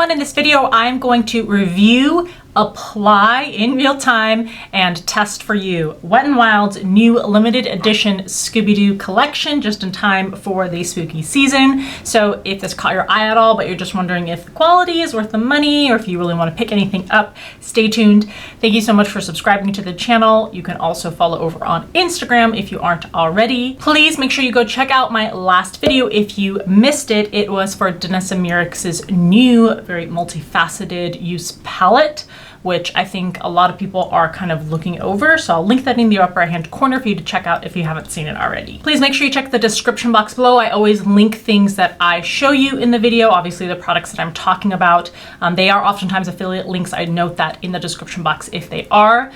everyone. In this video, I'm going to review, apply in real time, and test for you Wet n Wild's new limited edition Scooby Doo Collection just in time for the spooky season. So if this caught your eye at all, but you're just wondering if the quality is worth the money or if you really want to pick anything up, stay tuned. Thank you so much for subscribing to the channel. You can also follow over on Instagram if you aren't already. Please make sure you go check out my last video if you missed it. It was for Danessa Myricks' new, very multifaceted use palette, which I think a lot of people are kind of looking over. So I'll link that in the upper right hand corner for you to check out if you haven't seen it already. Please make sure you check the description box below. I always link things that I show you in the video, obviously the products that I'm talking about. They are oftentimes affiliate links. I note that in the description box if they are.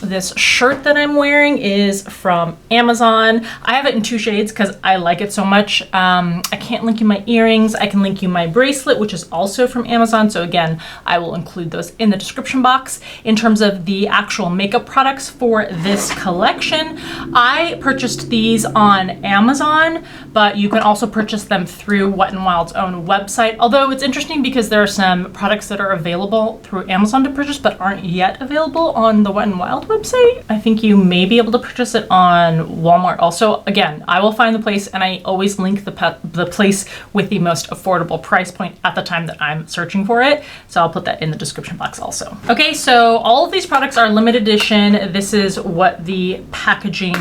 This shirt that I'm wearing is from Amazon. I have it in 2 shades because I like it so much. I can't link you my earrings. I can link you my bracelet, which is also from Amazon. So again, I will include those in the description box. In terms of the actual makeup products for this collection, I purchased these on Amazon, but you can also purchase them through Wet n Wild's own website. Although it's interesting because there are some products that are available through Amazon to purchase but aren't yet available on the Wet n Wild website. I think you may be able to purchase it on Walmart also. Again, I will find the place, and I always link the place with the most affordable price point at the time that I'm searching for it. So I'll put that in the description box also. Okay, so all of these products are limited edition. This is what the packaging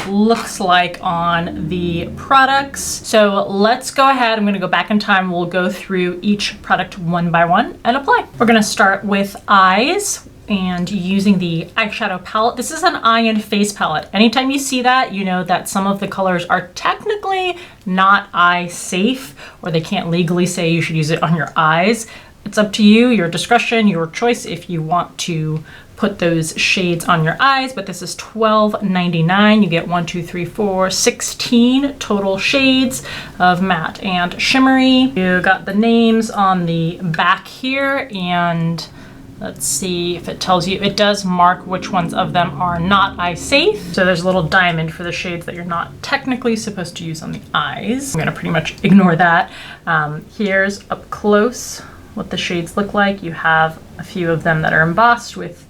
looks like on the products. So let's go ahead. I'm going to go back in time. We'll go through each product one by one and apply. We're going to start with eyes and using the eyeshadow palette. This is an eye and face palette. Anytime you see that, you know that some of the colors are technically not eye safe, or they can't legally say you should use it on your eyes. It's up to you, your discretion, your choice if you want to put those shades on your eyes, but this is $12.99. You get 1, 2, 3, 4, 16 total shades of matte and shimmery. You got the names on the back here, and let's see if it tells you. It does mark which ones of them are not eye safe. So there's a little diamond for the shades that you're not technically supposed to use on the eyes. I'm gonna pretty much ignore that. Here's up close what the shades look like. You have a few of them that are embossed with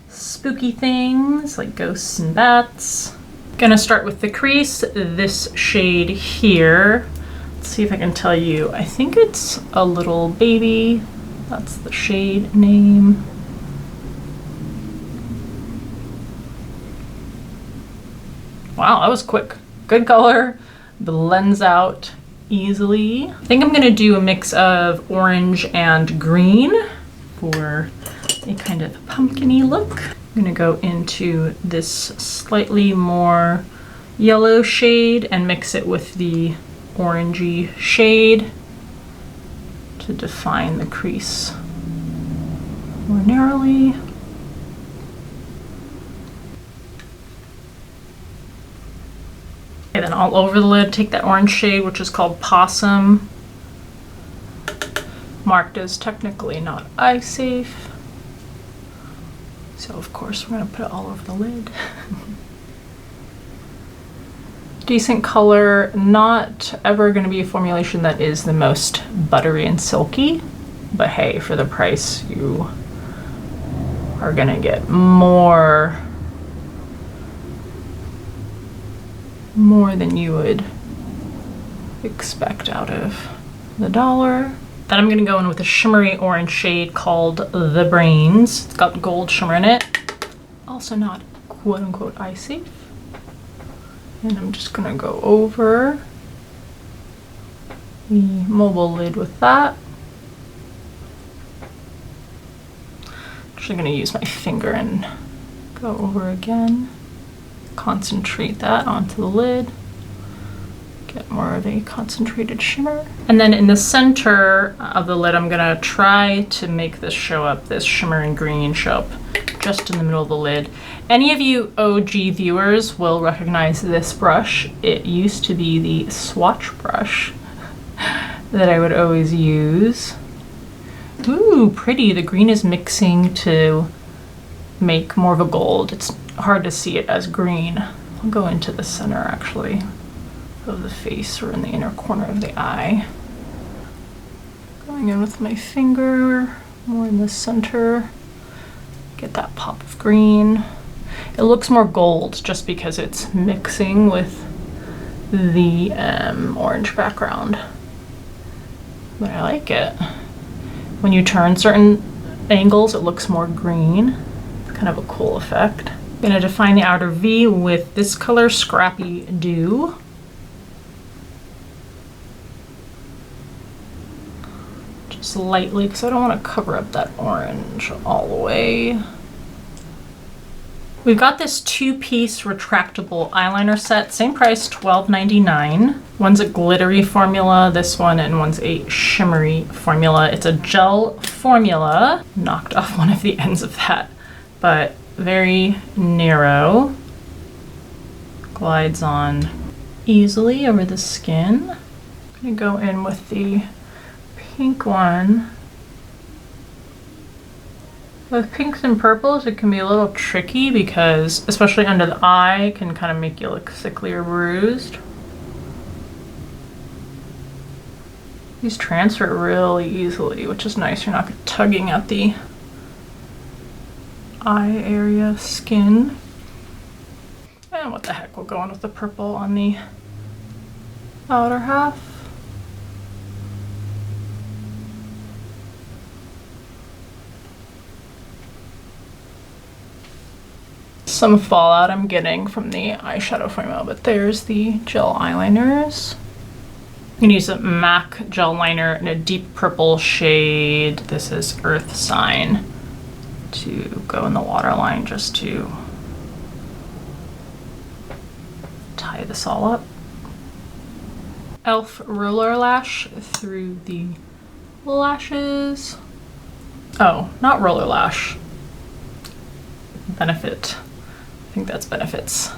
spooky things like ghosts and bats. Gonna start with the crease. This shade here, let's see if I can tell you. I think it's a little baby. That's the shade name. Wow, that was quick. Good color, blends out easily. I think I'm gonna do a mix of orange and green for a kind of pumpkin-y look. I'm gonna go into this slightly more yellow shade and mix it with the orangey shade to define the crease more narrowly. Okay, then all over the lid, take that orange shade, which is called Possum, marked as technically not eye safe. So of course we're gonna put it all over the lid. Decent color, not ever gonna be a formulation that is the most buttery and silky, but hey, for the price you are gonna get more than you would expect out of the dollar. Then I'm gonna go in with a shimmery orange shade called The Brains. It's got gold shimmer in it. Also not quote unquote eye safe. And I'm just gonna go over the mobile lid with that. Actually gonna use my finger and go over again. Concentrate that onto the lid. Get more of a concentrated shimmer. And then in the center of the lid, I'm gonna try to make this show up, this shimmer and green show up just in the middle of the lid. Any of you OG viewers will recognize this brush. It used to be the Swatch brush that I would always use. Ooh, pretty. The green is mixing to make more of a gold. It's hard to see it as green. I'll go into the center actually of the face or in the inner corner of the eye. Go Going in with my finger, more in the center. Get that pop of green. It looks more gold just because it's mixing with the orange background. But I like it. When you turn certain angles, it looks more green. It's kind of a cool effect. I'm gonna define the outer V with this color, Scrappy Dew. Just lightly, because I don't want to cover up that orange all the way. We've got this 2-piece retractable eyeliner set, same price, $12.99. One's a glittery formula, this one, and one's a shimmery formula. It's a gel formula. Knocked off one of the ends of that, but very narrow. Glides on easily over the skin. I'm gonna go in with the pink one. With pinks and purples, it can be a little tricky because, especially under the eye, it can kind of make you look sickly or bruised. These transfer really easily, which is nice. You're not tugging at the eye area skin. And what the heck, we'll go in with the purple on the outer half. Some fallout I'm getting from the eyeshadow formula, but there's the gel eyeliners. You can use a MAC gel liner in a deep purple shade. This is Earth Sign, to go in the waterline just to tie this all up. Elf roller lash through the lashes. Oh, not roller lash. Benefit. I think that's Benefits.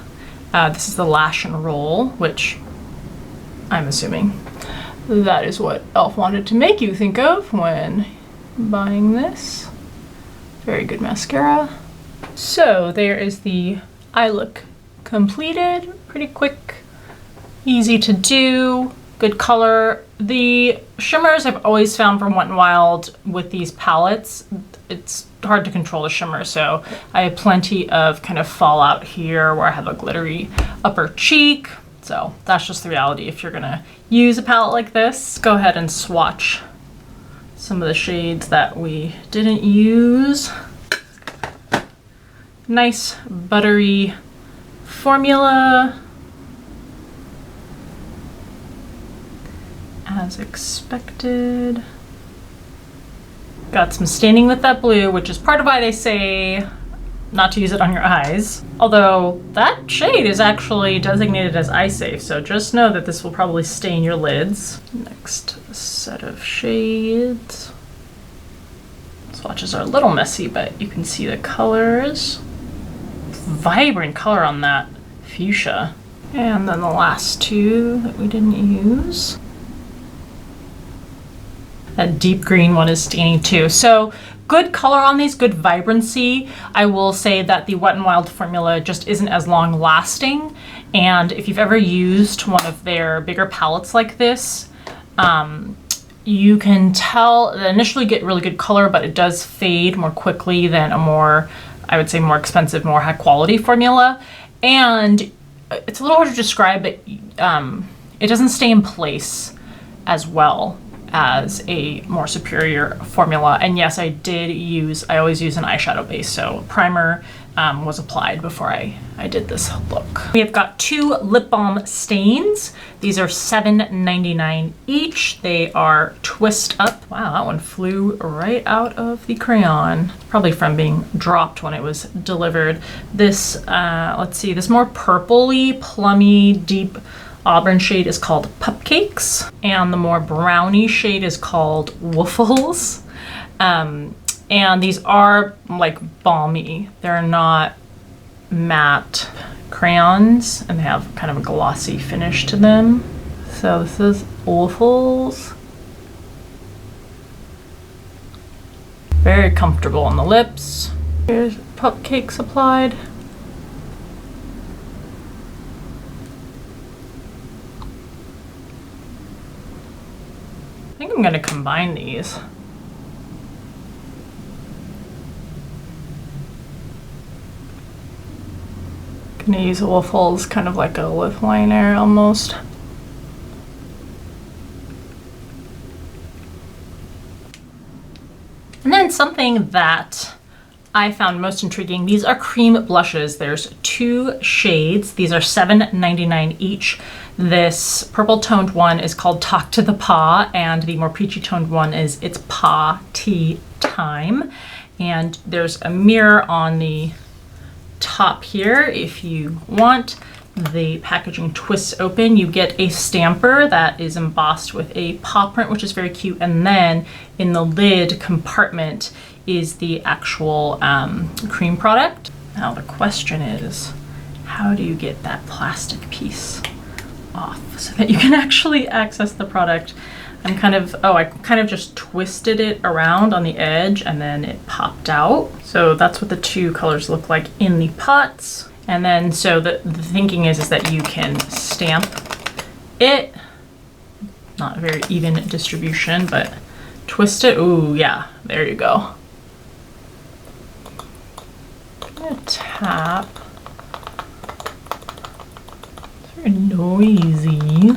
This is the Lash and Roll, which I'm assuming that is what Elf wanted to make you think of when buying this. Very good mascara. So there is the eye look completed. Pretty quick, easy to do, good color. The shimmers I've always found from Wet n Wild with these palettes, it's hard to control the shimmer, so I have plenty of kind of fallout here where I have a glittery upper cheek. So that's just the reality. If you're gonna use a palette like this, go ahead and swatch some of the shades that we didn't use. Nice buttery formula. As expected. Got some staining with that blue, which is part of why they say not to use it on your eyes. Although that shade is actually designated as eye safe, so just know that this will probably stain your lids. Next set of shades. Swatches are a little messy, but you can see the colors. Vibrant color on that fuchsia. And then the last two that we didn't use. That deep green one is staining too. So good color on these, good vibrancy. I will say that the Wet n Wild formula just isn't as long lasting. And if you've ever used one of their bigger palettes like this, you can tell that initially get really good color, but it does fade more quickly than a more, I would say, more expensive, more high quality formula. And it's a little hard to describe, but it doesn't stay in place as well as a more superior formula. And yes, I always use an eyeshadow base, so primer was applied before I did this look. We have got two lip balm stains. These are $7.99 each. They are Twist Up. Wow, that one flew right out of the crayon, probably from being dropped when it was delivered. This, let's see, this more purpley, plummy, deep auburn shade is called Pupcakes, and the more brownie shade is called Woofles. And these are like balmy. They're not matte crayons, and they have kind of a glossy finish to them. So this is Woofles. Very comfortable on the lips. Here's Pupcakes applied. I'm I'm gonna combine these. Gonna use a waffle as kind of like a lip liner almost. And then something that I found most intriguing, these are cream blushes. There's 2 shades. These are $7.99 each. This purple toned one is called Talk to the Paw, and the more peachy toned one is It's Paw Tea Time. And there's a mirror on the top here. If you want, the packaging twists open. You get a stamper that is embossed with a paw print, which is very cute. And then in the lid compartment is the actual cream product. Now the question is, how do you get that plastic piece off so that you can actually access the product? I kind of just twisted it around on the edge and then it popped out. So that's what the 2 colors look like in the pots. And then, so the thinking is that you can stamp it. Not a very even distribution, but twist it. Ooh, yeah, there you go. Tap. It's very noisy.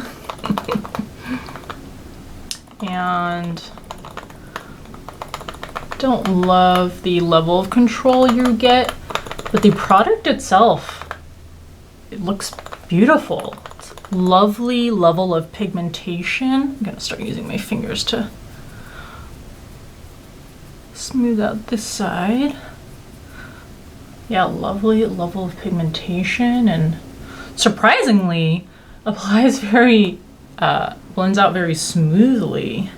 And don't love the level of control you get, but the product itself, it looks beautiful. It's a lovely level of pigmentation. I'm gonna start using my fingers to smooth out this side. Yeah, lovely level of pigmentation, and surprisingly applies very, blends out very smoothly.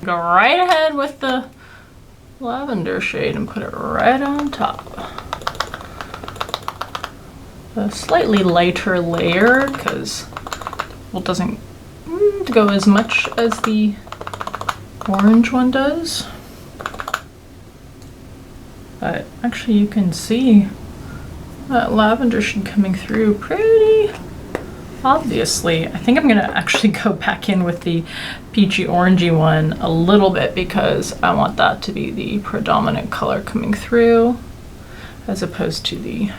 Go right ahead with the lavender shade and put it right on top. A slightly lighter layer because it doesn't go as much as the orange one does. But actually you can see that lavender shade coming through pretty obviously. I think I'm gonna actually go back in with the peachy orangey one a little bit because I want that to be the predominant color coming through as opposed to the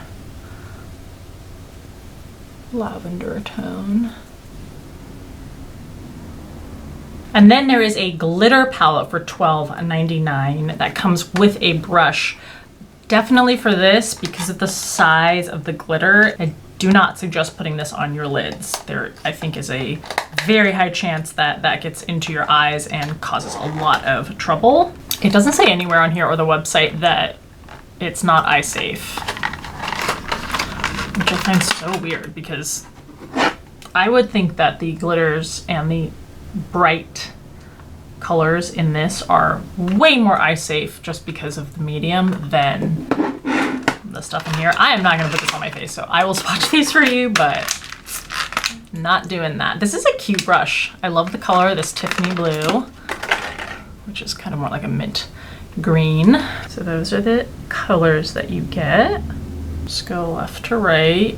lavender tone. And then there is a glitter palette for $12.99 that comes with a brush. Definitely for this, because of the size of the glitter, I do not suggest putting this on your lids. There, I think, is a very high chance that that gets into your eyes and causes a lot of trouble. It doesn't say anywhere on here or the website that it's not eye safe, which I find so weird because I would think that the glitters and the bright colors in this are way more eye safe just because of the medium than the stuff in here. I am not gonna put this on my face, so I will swatch these for you, but not doing that. This is a cute brush. I love the color, this Tiffany blue, which is kind of more like a mint green. So those are the colors that you get. Just go left to right.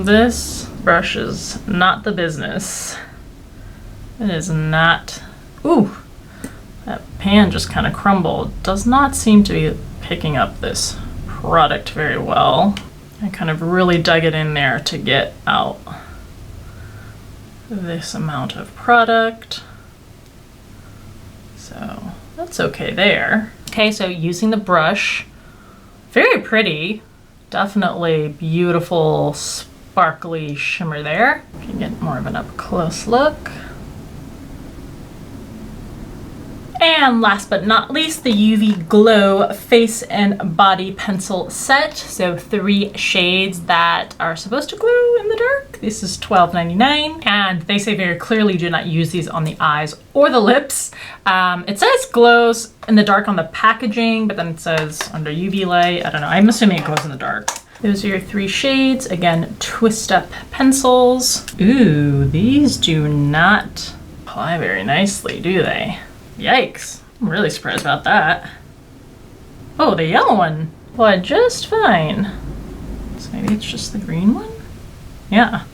This brush is not the business. It is not. Ooh, that pan just kind of crumbled. Does not seem to be picking up this product very well. I kind of really dug it in there to get out this amount of product. So that's okay there. Okay, so using the brush, very pretty, definitely beautiful, sparkly shimmer there. You can get more of an up close look. And last but not least, the UV Glow Face and Body Pencil Set. So 3 shades that are supposed to glow in the dark. This is $12.99, and they say very clearly do not use these on the eyes or the lips. It says glows in the dark on the packaging, but then it says under UV light. I don't know, I'm assuming it glows in the dark. Those are your 3 shades. Again, twist up pencils. Ooh, these do not apply very nicely, do they? Yikes, I'm really surprised about that. Oh, the yellow one applied just fine. So maybe it's just the green one? Yeah.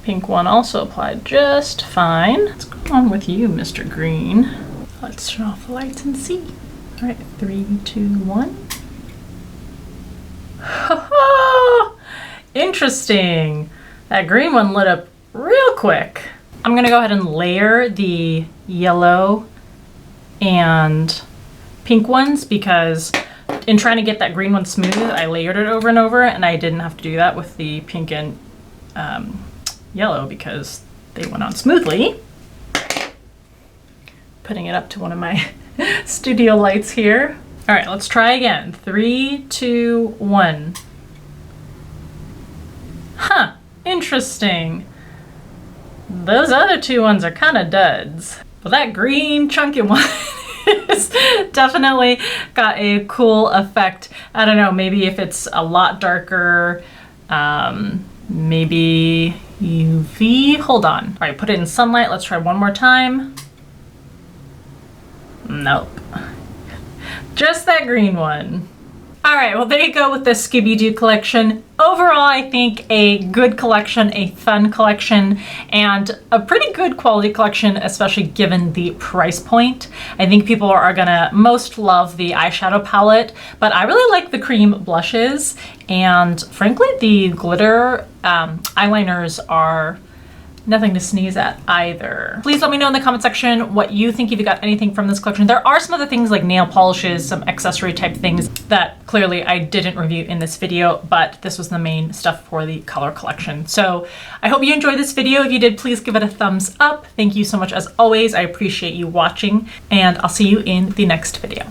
Pink one also applied just fine. What's going on with you, Mr. Green? Let's turn off the lights and see. All right, 3, 2, 1. Interesting. That green one lit up real quick. I'm gonna go ahead and layer the yellow and pink ones because in trying to get that green one smooth, I layered it over and over, and I didn't have to do that with the pink and yellow because they went on smoothly. Putting it up to one of my studio lights here. All right, let's try again. 3, 2, 1. Huh, interesting. Those other two ones are kind of duds. But that green chunky one is definitely got a cool effect. I don't know, maybe if it's a lot darker, maybe UV. Hold on. All right, put it in sunlight. Let's try one more time. Nope. Just that green one. All right, well, there you go with the Scooby Doo collection. Overall, I think a good collection, a fun collection, and a pretty good quality collection, especially given the price point. I think people are gonna most love the eyeshadow palette, but I really like the cream blushes, and frankly, the glitter eyeliners are nothing to sneeze at either. Please let me know in the comment section what you think, if you got anything from this collection. There are some other things like nail polishes, some accessory type things that clearly I didn't review in this video, but this was the main stuff for the color collection. So I hope you enjoyed this video. If you did, please give it a thumbs up. Thank you so much as always. I appreciate you watching, and I'll see you in the next video.